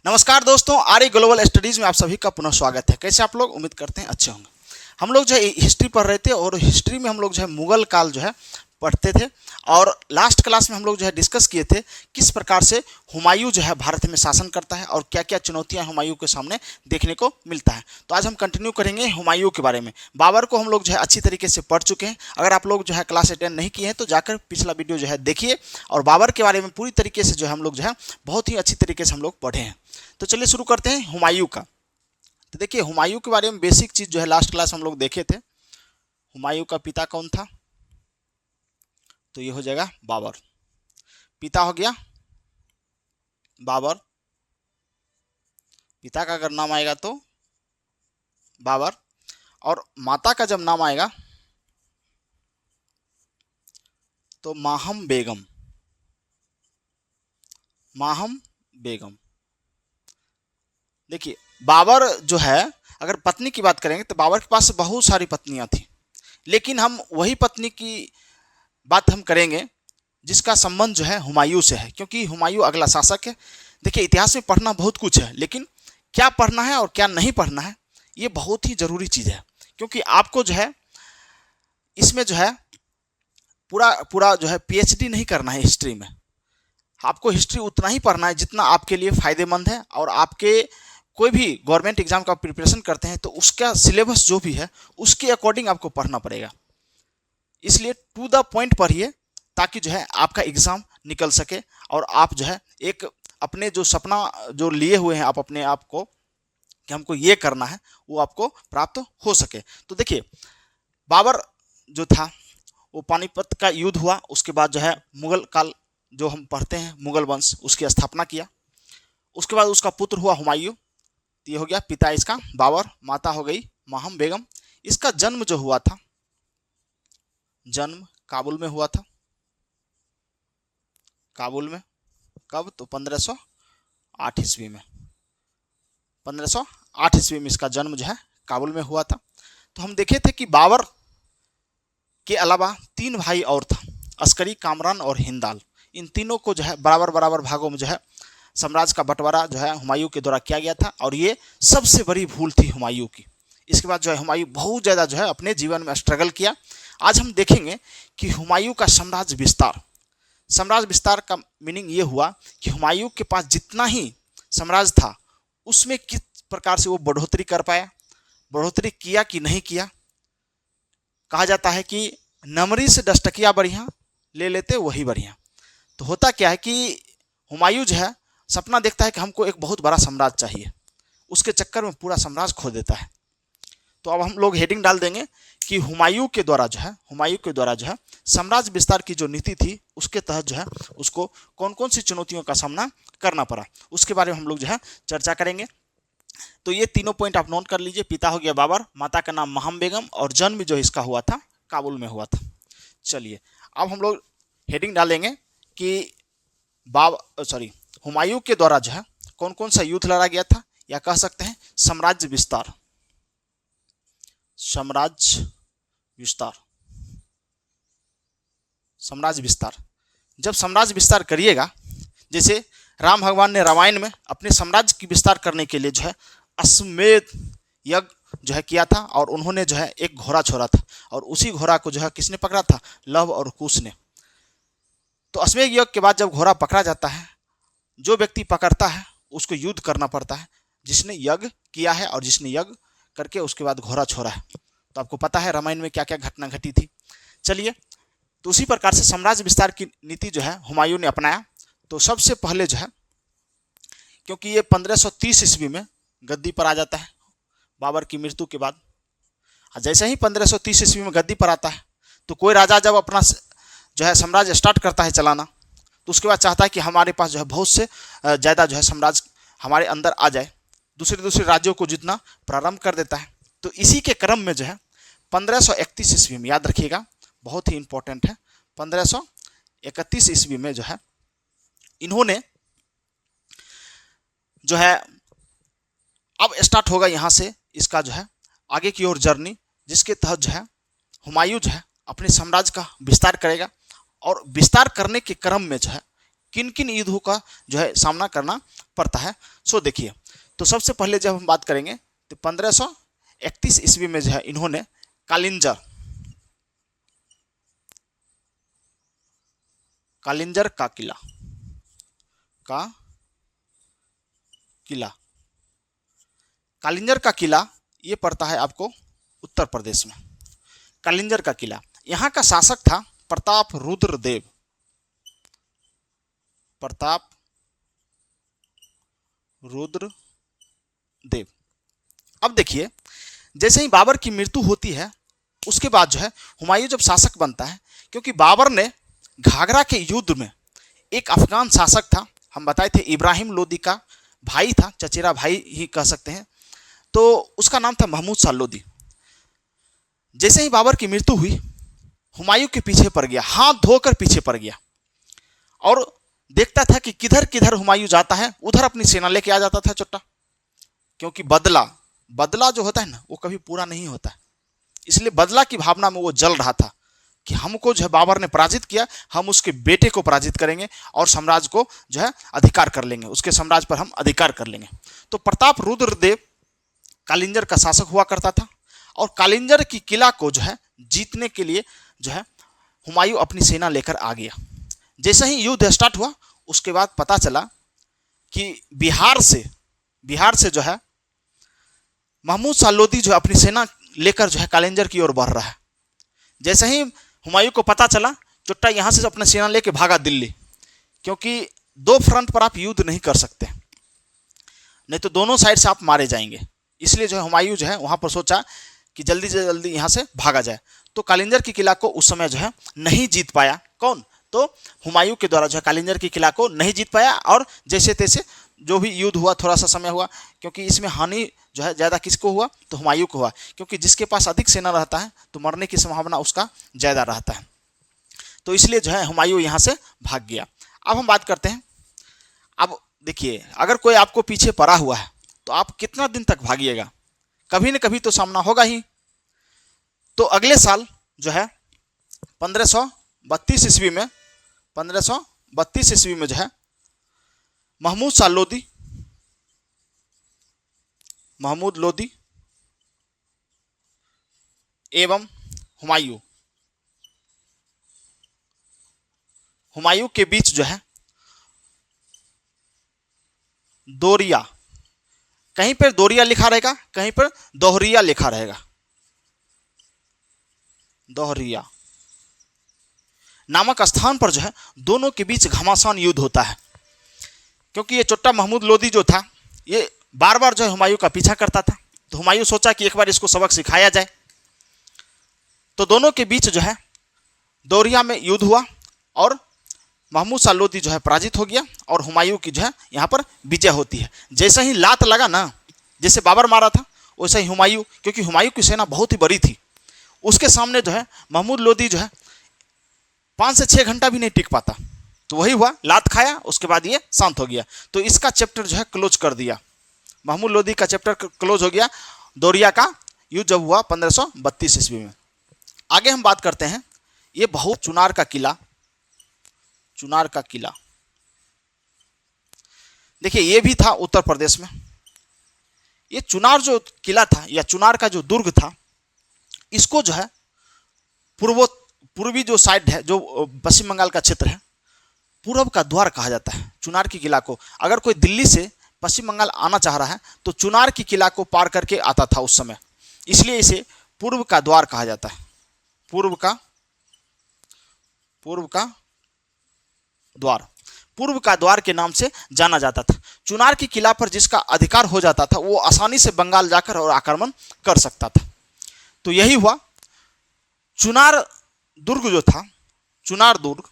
नमस्कार दोस्तों, आर्य global studies में आप सभी का पुनः स्वागत है। कैसे आप लोग? उम्मीद करते हैं अच्छे होंगे। हम लोग जो है हिस्ट्री पढ़ रहे थे और हिस्ट्री में हम लोग जो है मुगल काल जो है पढ़ते थे और लास्ट क्लास में हम लोग जो है डिस्कस किए थे किस प्रकार से हुमायूं जो है भारत में शासन करता है और क्या क्या चुनौतियां हुमायूं के सामने देखने को मिलता है। तो आज हम कंटिन्यू करेंगे हुमायूं के बारे में। बाबर को हम लोग जो है अच्छी तरीके से पढ़ चुके हैं। अगर आप लोग जो है क्लास अटेंड नहीं किए हैं तो जाकर पिछला वीडियो जो है देखिए और बाबर के बारे में पूरी तरीके से जो है हम लोग जो है बहुत ही अच्छी तरीके से हम लोग पढ़े हैं। तो चलिए शुरू करते हैं हुमायूं का। तो देखिए हुमायूं के बारे में बेसिक चीज़ जो है लास्ट क्लास हम लोग देखे थे। हुमायूं का पिता कौन था? तो ये हो जाएगा बाबर। पिता हो गया बाबर, पिता का अगर नाम आएगा तो बाबर, और माता का जब नाम आएगा तो माहम बेगम। माहम बेगम। देखिए बाबर जो है, अगर पत्नी की बात करेंगे तो बाबर के पास बहुत सारी पत्नियां थी, लेकिन हम वही पत्नी की बात हम करेंगे जिसका संबंध जो है हुमायूं से है, क्योंकि हुमायूं अगला शासक है। देखिए इतिहास में पढ़ना बहुत कुछ है, लेकिन क्या पढ़ना है और क्या नहीं पढ़ना है ये बहुत ही ज़रूरी चीज़ है, क्योंकि आपको जो है इसमें जो है पूरा पूरा जो है पीएचडी नहीं करना है हिस्ट्री में। आपको हिस्ट्री उतना ही पढ़ना है जितना आपके लिए फ़ायदेमंद है, और आपके कोई भी गवर्नमेंट एग्जाम का प्रिपरेशन करते हैं तो उसका सिलेबस जो भी है उसके अकॉर्डिंग आपको पढ़ना पड़ेगा। इसलिए टू द पॉइंट पढ़िए ताकि जो है आपका एग्ज़ाम निकल सके और आप जो है एक अपने जो सपना जो लिए हुए हैं आप अपने आप को कि हमको ये करना है वो आपको प्राप्त हो सके। तो देखिए बाबर जो था वो पानीपत का युद्ध हुआ, उसके बाद जो है मुगल काल जो हम पढ़ते हैं मुगल वंश उसकी स्थापना किया। उसके बाद उसका पुत्र हुआ हुमायूं। तो ये हो गया पिता इसका बाबर, माता हो गई माहम बेगम। इसका जन्म जो हुआ था, जन्म काबुल में हुआ था। काबुल में कब? तो 1508 ईस्वी में। 1508 ईस्वी में इसका जन्म जो है काबुल में हुआ था। तो हम देखे थे कि बाबर के अलावा 3 भाई और था, अस्करी, कामरान और हिंदाल। इन तीनों को जो है बराबर बराबर भागों में जो है साम्राज्य का बंटवारा जो है हुमायूं के द्वारा किया गया था, और ये सबसे बड़ी भूल थी हुमायूं की। इसके बाद जो है हुमायूं बहुत ज़्यादा जो है अपने जीवन में स्ट्रगल किया। आज हम देखेंगे कि हुमायूं का साम्राज्य विस्तार। साम्राज्य विस्तार का मीनिंग ये हुआ कि हुमायूं के पास जितना ही साम्राज्य था उसमें किस प्रकार से वो बढ़ोतरी कर पाया, बढ़ोतरी किया कि नहीं किया। कहा जाता है कि नमरी से 10 टकिया बढ़िया, ले लेते वही बढ़िया। तो होता क्या है कि हुमायूं जो है सपना देखता है कि हमको एक बहुत बड़ा साम्राज्य चाहिए, उसके चक्कर में पूरा साम्राज्य खो देता है। तो अब हम लोग हेडिंग डाल देंगे कि हुमायूं के द्वारा जो है साम्राज्य विस्तार की जो नीति थी उसके तहत जो है उसको कौन कौन सी चुनौतियों का सामना करना पड़ा, उसके बारे में हम लोग जो है चर्चा करेंगे। तो ये तीनों पॉइंट आप नोट कर लीजिए। पिता हो गया बाबर, माता का नाम माहम बेगम, और जन्म जो इसका हुआ था काबुल में हुआ था। चलिए अब हम लोग हेडिंग डालेंगे कि हुमायूं के द्वारा जो है कौन कौन सा युद्ध लड़ा गया था, या कह सकते हैं साम्राज्य विस्तार। साम्राज्य विस्तार, साम्राज्य विस्तार। जब साम्राज्य विस्तार करिएगा, जैसे राम भगवान ने रामायण में अपने साम्राज्य की विस्तार करने के लिए जो है अश्वमेध यज्ञ जो है किया था, और उन्होंने जो है एक घोड़ा छोड़ा था, और उसी घोड़ा को जो है किसने पकड़ा था? लव और कुश ने। तो अश्वमेध यज्ञ के बाद जब घोड़ा पकड़ा जाता है, जो व्यक्ति पकड़ता है उसको युद्ध करना पड़ता है, जिसने यज्ञ किया है और जिसने यज्ञ करके उसके बाद घोड़ा छोड़ा है। तो आपको पता है रामायण में क्या क्या घटना घटी थी। चलिए, तो उसी प्रकार से साम्राज्य विस्तार की नीति जो है हुमायूं ने अपनाया। तो सबसे पहले जो है, क्योंकि ये 1530 ईस्वी में गद्दी पर आ जाता है बाबर की मृत्यु के बाद। जैसे ही 1530 ईस्वी में गद्दी पर आता है तो कोई राजा जब अपना जो है साम्राज्य स्टार्ट करता है चलाना, तो उसके बाद चाहता है कि हमारे पास जो है बहुत से ज़्यादा जो है साम्राज्य हमारे अंदर आ जाए, दूसरे राज्यों को जितना प्रारंभ कर देता है। तो इसी के क्रम में जो है 1531 ईस्वी में, याद रखिएगा बहुत ही इंपॉर्टेंट है, 1531 ईस्वी में जो है इन्होंने जो है अब स्टार्ट होगा यहाँ से इसका जो है आगे की ओर जर्नी, जिसके तहत जो है हुमायूं जो है अपने साम्राज्य का विस्तार करेगा। और विस्तार करने के क्रम में जो है किन किन युद्धों का जो है सामना करना पड़ता है। सो देखिए, तो सबसे पहले जब हम बात करेंगे तो 1531 ईस्वी में जो है इन्होंने कालिंजर का किला कालिंजर का किला ये पड़ता है आपको उत्तर प्रदेश में। कालिंजर का किला, यहाँ का शासक था प्रताप रुद्रदेव। अब देखिए, जैसे ही बाबर की मृत्यु होती है उसके बाद जो है हुमायूं जब शासक बनता है, क्योंकि बाबर ने घाघरा के युद्ध में एक अफगान शासक था, हम बताए थे इब्राहिम लोदी का भाई था, चचेरा भाई ही कह सकते हैं, तो उसका नाम था महमूद शाह लोदी। जैसे ही बाबर की मृत्यु हुई, हुमायूं के पीछे पड़ गया, हाथ धोकर पीछे पड़ गया और देखता था कि किधर किधर हुमायूं जाता है उधर अपनी सेना लेके आ जाता था चुट्टा। क्योंकि बदला जो होता है ना वो कभी पूरा नहीं होता है, इसलिए बदला की भावना में वो जल रहा था कि हमको जो है बाबर ने पराजित किया, हम उसके बेटे को पराजित करेंगे और साम्राज्य को जो है अधिकार कर लेंगे, उसके साम्राज्य पर हम अधिकार कर लेंगे। तो प्रताप रुद्रदेव कालिंजर का शासक हुआ करता था और कालिंजर की किला को जो है जीतने के लिए जो है हुमायूं अपनी सेना लेकर आ गया। जैसे ही युद्ध स्टार्ट हुआ उसके बाद पता चला कि बिहार से जो है महमूद शाह लोदी जो है अपनी सेना लेकर जो है कालिंजर की ओर बढ़ रहा है। जैसे ही हुमायूं को पता चला, चुट्टा यहाँ से अपनी सेना लेकर भागा दिल्ली, क्योंकि दो फ्रंट पर आप युद्ध नहीं कर सकते, नहीं तो दोनों साइड से आप मारे जाएंगे। इसलिए जो है हुमायूं जो है वहाँ पर सोचा कि जल्दी से जल्दी यहाँ से भागा जाए। तो कालिंजर की किला को उस समय जो है नहीं जीत पाया, कौन? तो हुमायूं के द्वारा जो है कालिंजर की किला को नहीं जीत पाया और जैसे तैसे जो भी युद्ध हुआ थोड़ा सा समय हुआ, क्योंकि इसमें हानि जो है ज़्यादा किसको हुआ? तो हुमायूं को हुआ, क्योंकि जिसके पास अधिक सेना रहता है तो मरने की संभावना उसका ज़्यादा रहता है। तो इसलिए जो है हुमायूं यहाँ से भाग गया। अब हम बात करते हैं, अब देखिए, अगर कोई आपको पीछे पड़ा हुआ है तो आप कितना दिन तक भागिएगा? कभी न कभी तो सामना होगा ही। तो अगले साल जो है 1532 ईस्वी में जो है महमूद लोदी एवं हुमायूं के बीच जो है दोरिया, कहीं पर दोरिया लिखा रहेगा, कहीं पर दोहरिया लिखा रहेगा, दोहरिया नामक स्थान पर जो है दोनों के बीच घमासान युद्ध होता है। क्योंकि ये चुट्टा महमूद लोदी जो था ये बार बार जो है हुमायूं का पीछा करता था, तो हुमायूं सोचा कि एक बार इसको सबक सिखाया जाए। तो दोनों के बीच जो है दोरिया में युद्ध हुआ और महमूद शाह लोदी जो है पराजित हो गया और हुमायूं की जो है यहाँ पर विजय होती है। जैसे ही लात लगा ना, जैसे बाबर मारा था वैसे ही हुमायूं, क्योंकि हुमायूं की सेना बहुत ही बड़ी थी, उसके सामने जो है महमूद लोदी जो है 5 से 6 घंटा भी नहीं टिक पाता। तो वही हुआ, लात खाया, उसके बाद ये शांत हो गया। तो इसका चैप्टर जो है क्लोज कर दिया, महमूद लोदी का चैप्टर क्लोज हो गया। दोरिया का युद्ध जब हुआ 1532 ईस्वी में। आगे हम बात करते हैं, ये बहुत चुनार का किला देखिए, ये भी था उत्तर प्रदेश में। ये चुनार जो किला था या चुनार का जो दुर्ग था, इसको जो है पूर्वी जो साइड है, जो पश्चिम बंगाल का क्षेत्र है, पूरब का द्वार कहा जाता है चुनार की किला को। अगर कोई दिल्ली से पश्चिम बंगाल आना चाह रहा है तो चुनार की किला को पार करके आता था उस समय, इसलिए इसे पूर्व का द्वार कहा जाता है। पूर्व का द्वार के नाम से जाना जाता था। चुनार की किला पर जिसका अधिकार हो जाता था वो आसानी से बंगाल जाकर और आक्रमण कर सकता था। तो यही हुआ, चुनार दुर्ग जो था, चुनार दुर्ग,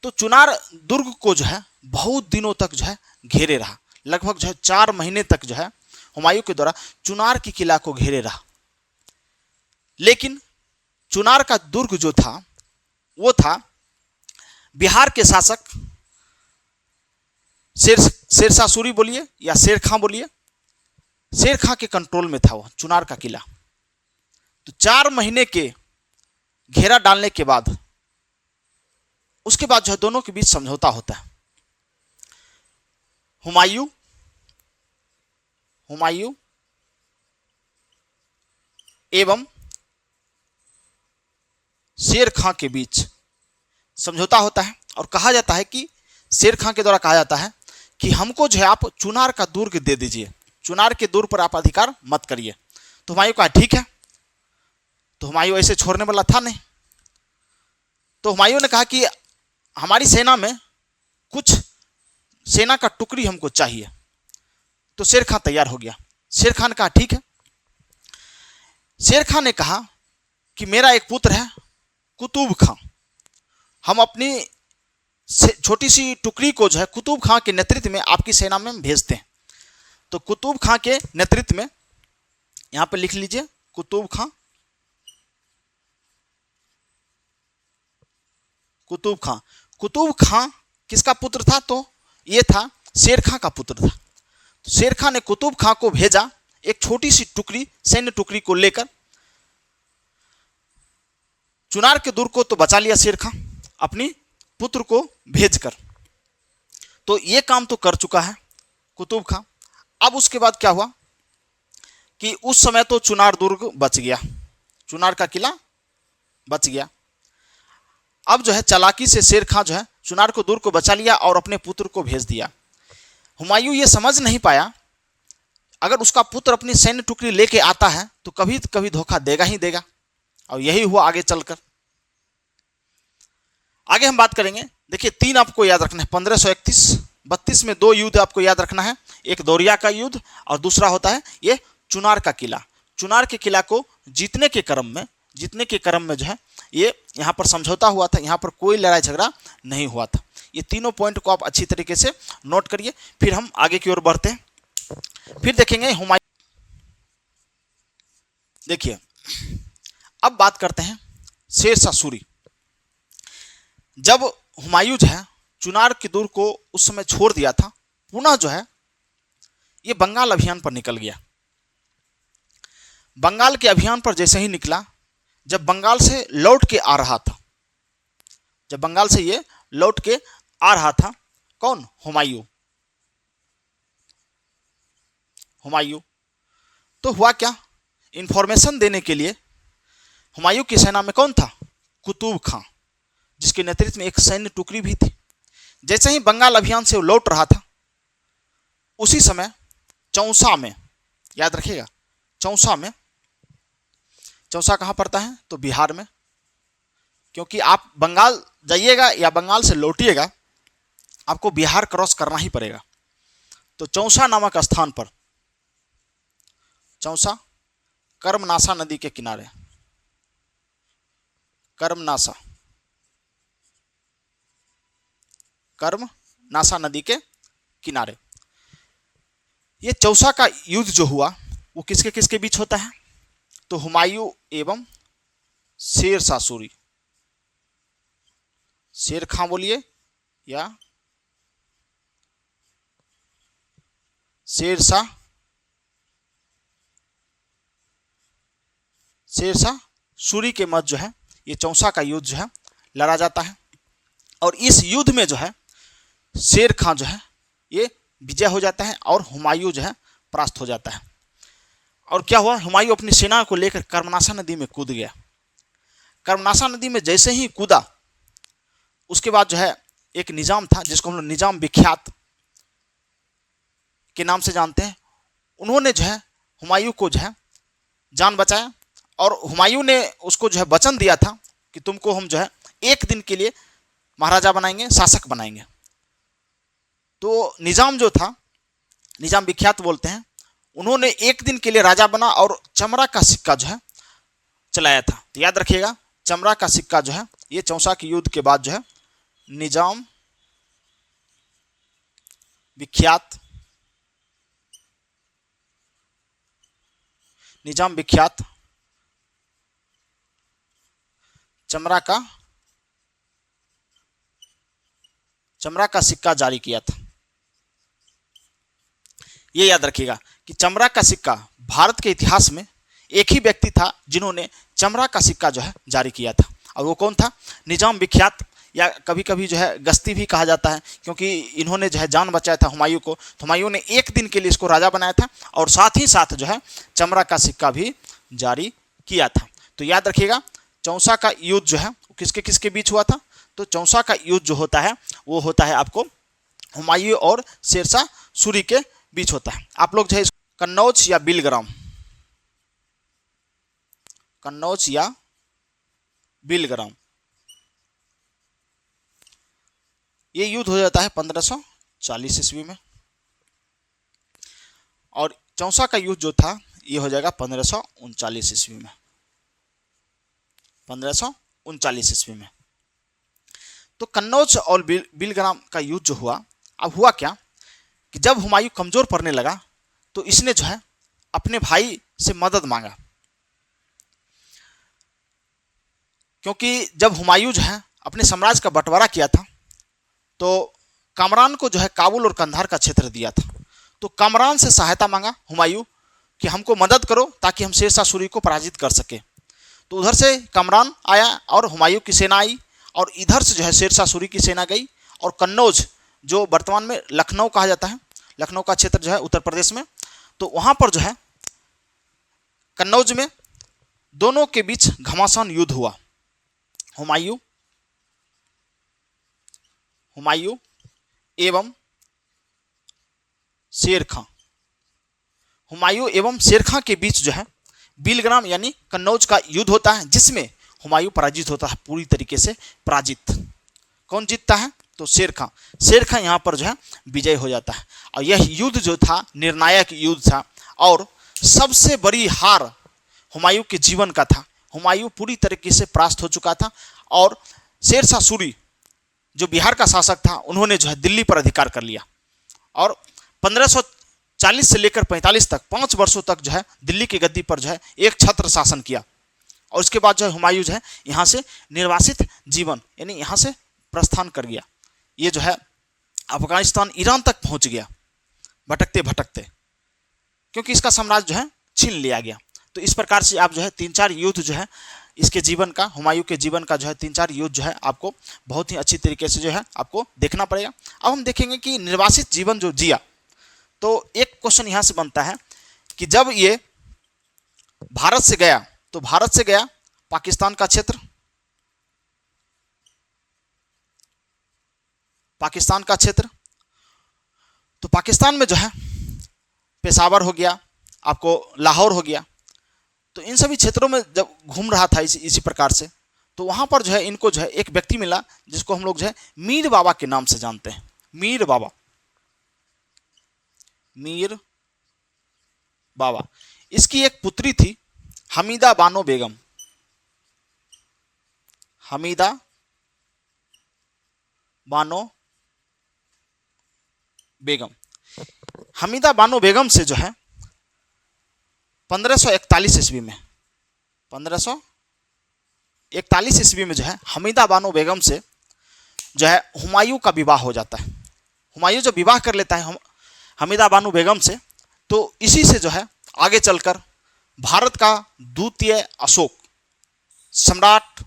तो चुनार दुर्ग को जो है बहुत दिनों तक जो है घेरे रहा, लगभग जो है 4 महीने तक जो है हुमायूं के द्वारा चुनार की किला को घेरे रहा। लेकिन चुनार का दुर्ग जो था वो था बिहार के शासक शेरशाह सूरी बोलिए या शेर खां बोलिए, शेर खां के कंट्रोल में था वो चुनार का किला। तो 4 महीने के घेरा डालने के बाद उसके बाद जो है दोनों के बीच समझौता होता है। हुमायूं हुमायूं एवं शेर खां के बीच समझौता होता है और कहा जाता है कि शेर खां के द्वारा कहा जाता है कि हमको जो है आप चुनार का दुर्ग दे दीजिए, चुनार के दुर्ग पर आप अधिकार मत करिए। तो हुमायूं कहा ठीक है। तो हुमायूं ऐसे छोड़ने वाला था नहीं। तो हुमायूं ने कहा कि हमारी सेना में कुछ सेना का टुकड़ी हमको चाहिए। तो शेर खां तैयार हो गया। शेर खां ने कहा ठीक है। शेर खां ने कहा कि मेरा एक पुत्र है कुतुब खां, हम अपनी छोटी सी टुकड़ी को जो है कुतुब खां के नेतृत्व में आपकी सेना में भेजते हैं। तो कुतुब खां के नेतृत्व में, यहां पर लिख लीजिए कुतुब खां, कुतुब खां। कुतुब खां किसका पुत्र था? तो ये था शेर खां का पुत्र था। तो शेर खां ने कुतुब खां को भेजा एक छोटी सी टुकड़ी, सैन्य टुकड़ी को लेकर। चुनार के दुर्ग को तो बचा लिया शेर खां अपनी पुत्र को भेजकर, तो ये काम तो कर चुका है कुतुब खां। अब उसके बाद क्या हुआ कि उस समय तो चुनार दुर्ग बच गया, चुनार का किला बच गया। अब जो है चालाकी से शेर खां जो है चुनार को दुर्ग को बचा लिया और अपने पुत्र को भेज दिया। हुमायूं ये समझ नहीं पाया, अगर उसका पुत्र अपनी सैन्य टुकड़ी लेके आता है तो कभी धोखा देगा ही देगा, और यही हुआ आगे चलकर। आगे हम बात करेंगे। देखिए तीन आपको याद रखना है, 1531-32 में 2 युद्ध आपको याद रखना है। एक दौरिया का युद्ध और दूसरा होता है ये चुनार का किला। चुनार के किला को जीतने के क्रम में जो है ये यहाँ पर समझौता हुआ था, यहाँ पर कोई लड़ाई झगड़ा नहीं हुआ था। ये तीनों पॉइंट को आप अच्छी तरीके से नोट करिए। फिर हम आगे की ओर बढ़ते हैं। फिर देखेंगे हुमायूं। देखिए अब बात करते हैं शेरशाह सूरी। जब हुमायूं जो है चुनार के दुर्ग को उस समय छोड़ दिया था, पुनः जो है ये बंगाल अभियान पर निकल गया। बंगाल के अभियान पर जैसे ही निकला, जब बंगाल से लौट के आ रहा था, जब बंगाल से ये लौट के आ रहा था, कौन? हुमायूं। तो हुआ क्या, इंफॉर्मेशन देने के लिए हुमायूं की सेना में कौन था? कुतुब खां, जिसके नेतृत्व में एक सैन्य टुकड़ी भी थी। जैसे ही बंगाल अभियान से वो लौट रहा था, उसी समय चौसा में, याद रखिएगा चौसा में, चौसा कहाँ पड़ता है? तो बिहार में। क्योंकि आप बंगाल जाइएगा या बंगाल से लौटिएगा, आपको बिहार क्रॉस करना ही पड़ेगा। तो चौसा नामक स्थान पर, चौसा कर्मनासा नदी के किनारे, कर्मनासा नदी के किनारे ये चौसा का युद्ध जो हुआ वो किसके किसके बीच होता है? तो हुमायूं एवं शेरशाह सूरी। शेर खां बोलिए या शेरशाह सूरी के मध्य जो है ये चौसा का युद्ध जो है लड़ा जाता है। और इस युद्ध में जो है शेर खां जो है ये विजय हो जाता है और हुमायूं जो है परास्त हो जाता है। और क्या हुआ, हुमायूं अपनी सेना को लेकर कर्मनासा नदी में कूद गया। कर्मनासा नदी में जैसे ही कूदा, उसके बाद जो है एक निजाम था जिसको हम लोग निजाम विख्यात के नाम से जानते हैं। उन्होंने जो है हुमायूं को जो है जान बचाया, और हुमायूं ने उसको जो है वचन दिया था कि तुमको हम जो है 1 दिन के लिए महाराजा बनाएंगे, शासक बनाएंगे। तो निजाम जो था, निजाम विख्यात बोलते हैं, उन्होंने 1 दिन के लिए राजा बना और चमड़ा का सिक्का जो है चलाया था। तो याद रखिएगा चमड़ा का सिक्का जो है ये चौसा के युद्ध के बाद जो है निजाम विख्यात चमड़ा का सिक्का जारी किया था। ये याद रखिएगा कि चमड़ा का सिक्का भारत के इतिहास में एक ही व्यक्ति था जिन्होंने चमड़ा का सिक्का जो है जारी किया था, और वो कौन था? निजाम विख्यात। या कभी कभी जो है गश्ती भी कहा जाता है, क्योंकि इन्होंने जो है जान बचाया था हुमायूं को। तो हुमायूं ने एक दिन के लिए इसको राजा बनाया था और साथ ही साथ जो है चमड़ा का सिक्का भी जारी किया था। तो याद रखिएगा, चौसा का युद्ध जो है किसके किसके बीच हुआ था? तो चौसा का युद्ध जो होता है वो होता है आपको हुमायूं और शेरशाह सूरी के बीच होता है। आप लोग जो है कन्नौज या बिलग्राम, कन्नौज या बिलग्राम, ये युद्ध हो जाता है 1540 ईस्वी में, और चौसा का युद्ध जो था ये हो जाएगा 1539 ईस्वी में, 1539 ईस्वी में। तो कन्नौज और बिलग्राम का युद्ध जो हुआ, अब हुआ क्या कि जब हुमायूं कमजोर पड़ने लगा तो इसने जो है अपने भाई से मदद मांगा, क्योंकि जब हुमायूं जो है अपने साम्राज्य का बंटवारा किया था तो कामरान को जो है काबुल और कंधार का क्षेत्र दिया था। तो कामरान से सहायता मांगा हुमायूं कि हमको मदद करो ताकि हम शेरशाह सूरी को पराजित कर सके। तो उधर से कामरान आया और हुमायूं की सेना आई, और इधर से जो है शेरशाह सूरी की सेना गई, और कन्नौज जो वर्तमान में लखनऊ कहा जाता है, लखनऊ का क्षेत्र जो है उत्तर प्रदेश में, तो वहाँ पर जो है कन्नौज में दोनों के बीच घमासान युद्ध हुआ। हुमायूं एवं शेर खां, हुमायूं एवं शेर खां के बीच जो है बिलग्राम यानी कन्नौज का युद्ध होता है, जिसमें हुमायूं पराजित होता है, पूरी तरीके से पराजित। कौन जीतता है? तो शेर खां। शेर खां यहाँ पर जो है विजय हो जाता है, और यह युद्ध जो था निर्णायक युद्ध था, और सबसे बड़ी हार हुमायूं के जीवन का था। हुमायूं पूरी तरीके से परास्त हो चुका था, और शेरशाह सूरी जो बिहार का शासक था उन्होंने जो है दिल्ली पर अधिकार कर लिया, और 1540 से लेकर 45 तक 5 वर्षों तक जो है दिल्ली की गद्दी पर जो है एक छत्र शासन किया। और उसके बाद जो है हुमायूं जो है यहाँ से निर्वासित जीवन यानी यहाँ से प्रस्थान कर गया। ये जो है अफगानिस्तान ईरान तक पहुँच गया भटकते भटकते, क्योंकि इसका साम्राज्य जो है छीन लिया गया। तो इस प्रकार से आप जो है 3-4 युद्ध जो है इसके जीवन का, हुमायूं के जीवन का जो है 3-4 युद्ध जो है आपको बहुत ही अच्छी तरीके से जो है आपको देखना पड़ेगा। अब हम देखेंगे कि निर्वासित जीवन जो जिया, तो एक क्वेश्चन यहाँ से बनता है कि जब ये भारत से गया, तो भारत से गया पाकिस्तान का क्षेत्र, पाकिस्तान का क्षेत्र, तो पाकिस्तान में जो है पेशावर हो गया, आपको लाहौर हो गया। तो इन सभी क्षेत्रों में जब घूम रहा था इसी प्रकार से, तो वहाँ पर जो है इनको जो है एक व्यक्ति मिला जिसको हम लोग जो है मीर बाबा के नाम से जानते हैं। मीर बाबा, मीर बाबा। इसकी एक पुत्री थी हमीदा बानो बेगम, हमीदा बानो बेगम। हमीदा बानो बेगम से जो है 1541 ईस्वी में, 1541 ईस्वी में जो है हमीदा बानो बेगम से जो है हुमायूं का विवाह हो जाता है। हुमायूं जब विवाह कर लेता है हमीदा बानो बेगम से, तो इसी से जो है आगे चलकर भारत का द्वितीय अशोक सम्राट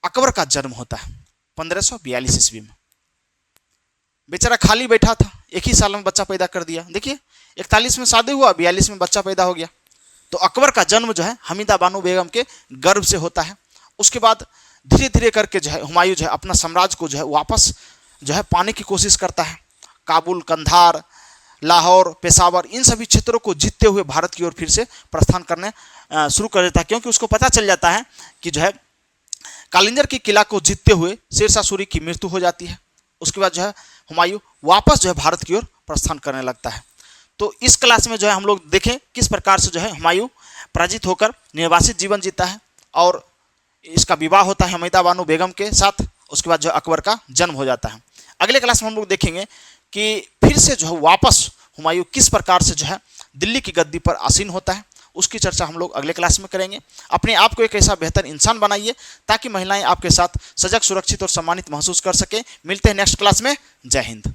अकबर का जन्म होता है 1542 ईस्वी में। बेचारा खाली बैठा था, एक ही साल में बच्चा पैदा कर दिया। देखिए 41 में शादी हुआ, 42 में बच्चा पैदा हो गया। तो अकबर का जन्म जो है हमीदा बानो बेगम के गर्भ से होता है। उसके बाद धीरे धीरे करके जो है हुमायूं जो है अपना साम्राज्य को जो है वापस जो है पाने की कोशिश करता है। काबुल, कंधार, लाहौर, पेशावर, इन सभी क्षेत्रों को जीतते हुए भारत की ओर फिर से प्रस्थान करने शुरू कर देता है, क्योंकि उसको पता चल जाता है कि जो है कालिंजर की किला को जीतते हुए शेरशाह सूरी की मृत्यु हो जाती है। उसके बाद जो है हुमायूं वापस जो है भारत की ओर प्रस्थान करने लगता है। तो इस क्लास में जो है हम लोग देखें किस प्रकार से जो है हुमायूं पराजित होकर निर्वासित जीवन जीता है, और इसका विवाह होता है हमीदा बानो बेगम के साथ। उसके बाद जो अकबर का जन्म हो जाता है। अगले क्लास में हम लोग देखेंगे कि फिर से जो है वापस हुमायूं किस प्रकार से जो है दिल्ली की गद्दी पर आसीन होता है, उसकी चर्चा हम लोग अगले क्लास में करेंगे। अपने आप को एक ऐसा बेहतर इंसान बनाइए ताकि महिलाएं आपके साथ सजग, सुरक्षित और सम्मानित महसूस कर सकें। मिलते हैं नेक्स्ट क्लास में। जय हिंद।